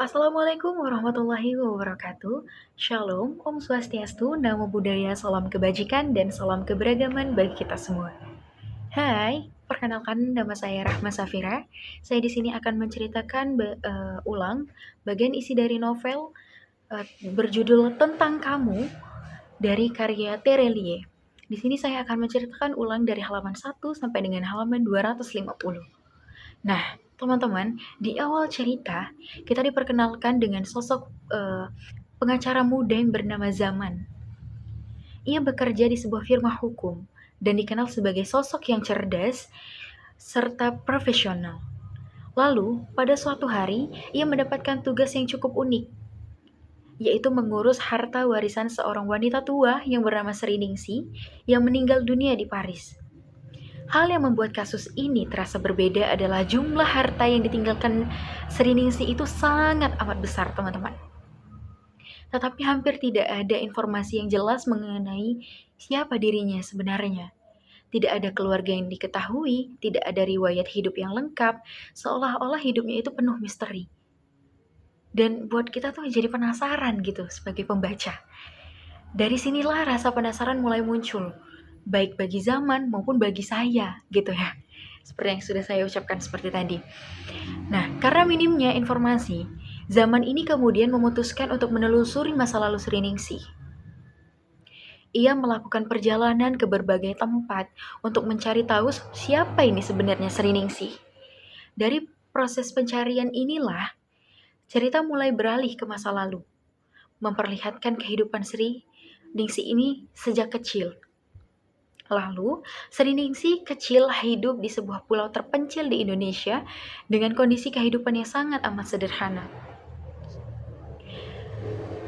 Assalamualaikum warahmatullahi wabarakatuh. Shalom, Om Swastiastu, Namo Buddhaya, salam kebajikan dan salam keberagaman bagi kita semua. Hai, perkenalkan nama saya Rahma Safira. Saya di sini akan menceritakan ulang bagian isi dari novel berjudul Tentang Kamu dari karya Terelie. Di sini saya akan menceritakan ulang dari halaman 1 sampai dengan halaman 250. Nah, teman-teman, di awal cerita kita diperkenalkan dengan sosok pengacara muda yang bernama Zaman. Ia bekerja di sebuah firma hukum dan dikenal sebagai sosok yang cerdas serta profesional. Lalu, pada suatu hari, ia mendapatkan tugas yang cukup unik, yaitu mengurus harta warisan seorang wanita tua yang bernama Sri Ningsi yang meninggal dunia di Paris. Hal yang membuat kasus ini terasa berbeda adalah jumlah harta yang ditinggalkan Sri Ningsi itu sangat amat besar, teman-teman. Tetapi hampir tidak ada informasi yang jelas mengenai siapa dirinya sebenarnya. Tidak ada keluarga yang diketahui, tidak ada riwayat hidup yang lengkap, seolah-olah hidupnya itu penuh misteri. Dan buat kita tuh jadi penasaran gitu sebagai pembaca. Dari sinilah rasa penasaran mulai muncul, baik bagi Zaman maupun bagi saya gitu ya. Seperti yang sudah saya ucapkan seperti tadi. Nah, karena minimnya informasi, Zaman ini kemudian memutuskan untuk menelusuri masa lalu Sri Ningsi. Ia melakukan perjalanan ke berbagai tempat untuk mencari tahu siapa ini sebenarnya Sri Ningsi. Dari proses pencarian inilah, cerita mulai beralih ke masa lalu, memperlihatkan kehidupan Sri Ningsi ini sejak kecil. Lalu, Sri Ningsi kecil hidup di sebuah pulau terpencil di Indonesia dengan kondisi kehidupan yang sangat amat sederhana.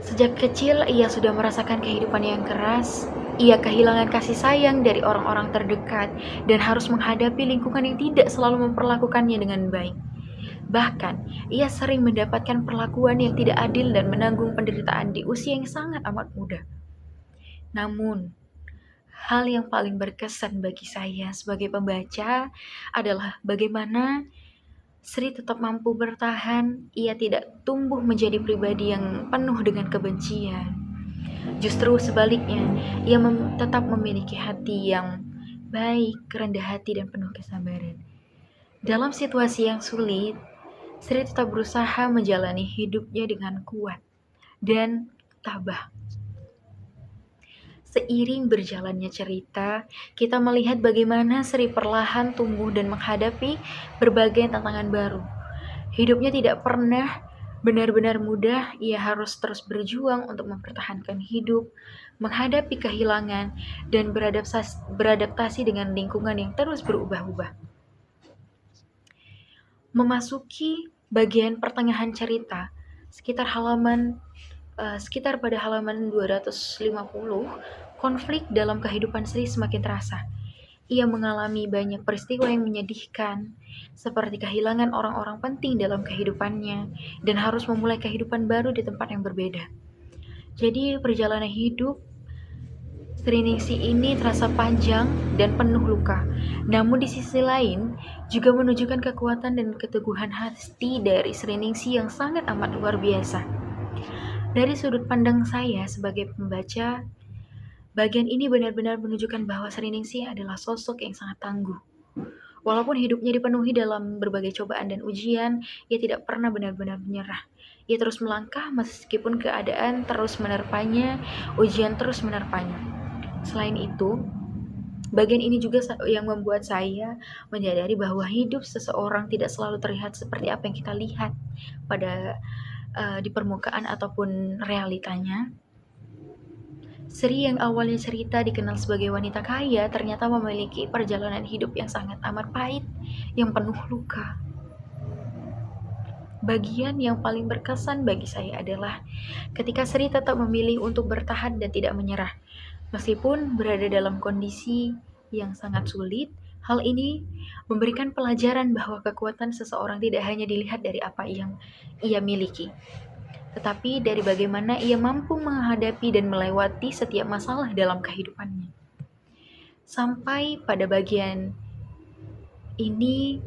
Sejak kecil, ia sudah merasakan kehidupan yang keras. Ia kehilangan kasih sayang dari orang-orang terdekat dan harus menghadapi lingkungan yang tidak selalu memperlakukannya dengan baik. Bahkan, ia sering mendapatkan perlakuan yang tidak adil dan menanggung penderitaan di usia yang sangat amat muda. Namun, hal yang paling berkesan bagi saya sebagai pembaca adalah bagaimana Sri tetap mampu bertahan. Ia tidak tumbuh menjadi pribadi yang penuh dengan kebencian. Justru sebaliknya, ia tetap memiliki hati yang baik, rendah hati, dan penuh kesabaran. Dalam situasi yang sulit, Sri tetap berusaha menjalani hidupnya dengan kuat dan tabah. Seiring berjalannya cerita, kita melihat bagaimana Sri perlahan tumbuh dan menghadapi berbagai tantangan baru. Hidupnya tidak pernah benar-benar mudah, ia harus terus berjuang untuk mempertahankan hidup, menghadapi kehilangan, dan beradaptasi dengan lingkungan yang terus berubah-ubah. Memasuki bagian pertengahan cerita, sekitar pada halaman 250, konflik dalam kehidupan Sri semakin terasa. Ia mengalami banyak peristiwa yang menyedihkan, seperti kehilangan orang-orang penting dalam kehidupannya, dan harus memulai kehidupan baru di tempat yang berbeda. Jadi perjalanan hidup Sri Ningsi ini terasa panjang dan penuh luka. Namun di sisi lain, juga menunjukkan kekuatan dan keteguhan hati dari Sri Ningsi yang sangat amat luar biasa. Dari sudut pandang saya sebagai pembaca, bagian ini benar-benar menunjukkan bahwa Sri Ningsi adalah sosok yang sangat tangguh. Walaupun hidupnya dipenuhi dalam berbagai cobaan dan ujian, ia tidak pernah benar-benar menyerah. Ia terus melangkah meskipun keadaan terus menerpanya, ujian terus menerpanya. Selain itu, bagian ini juga yang membuat saya menyadari bahwa hidup seseorang tidak selalu terlihat seperti apa yang kita lihat pada di permukaan ataupun realitanya. Sri yang awalnya cerita dikenal sebagai wanita kaya ternyata memiliki perjalanan hidup yang sangat amat pahit, yang penuh luka. Bagian yang paling berkesan bagi saya adalah ketika Sri tetap memilih untuk bertahan dan tidak menyerah. Meskipun berada dalam kondisi yang sangat sulit, hal ini memberikan pelajaran bahwa kekuatan seseorang tidak hanya dilihat dari apa yang ia miliki, tetapi dari bagaimana ia mampu menghadapi dan melewati setiap masalah dalam kehidupannya. Sampai pada bagian ini,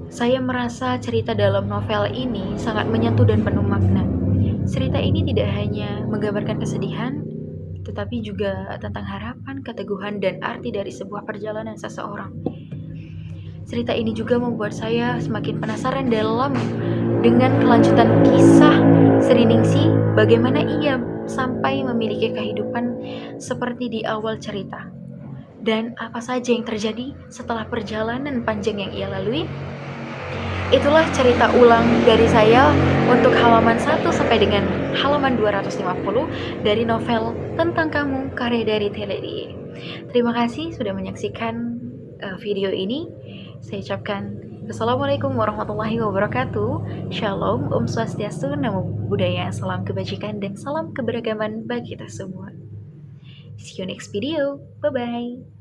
Saya merasa cerita dalam novel ini sangat menyentuh dan penuh makna. Cerita ini tidak hanya menggambarkan kesedihan, tetapi juga tentang harapan, keteguhan, dan arti dari sebuah perjalanan seseorang. Cerita ini juga membuat saya semakin penasaran dengan kelanjutan kisah Sri Ningsih, bagaimana ia sampai memiliki kehidupan seperti di awal cerita. Dan apa saja yang terjadi setelah perjalanan panjang yang ia lalui. Itulah cerita ulang dari saya untuk halaman 1 sampai dengan halaman 250 dari novel Tentang Kamu karya dari Teledie. Terima kasih sudah menyaksikan video ini. Saya ucapkan Assalamualaikum warahmatullahi wabarakatuh. Shalom, Om Swastiastu, Namo Buddhaya, salam kebajikan dan salam keberagaman bagi kita semua. See you next video. Bye-bye.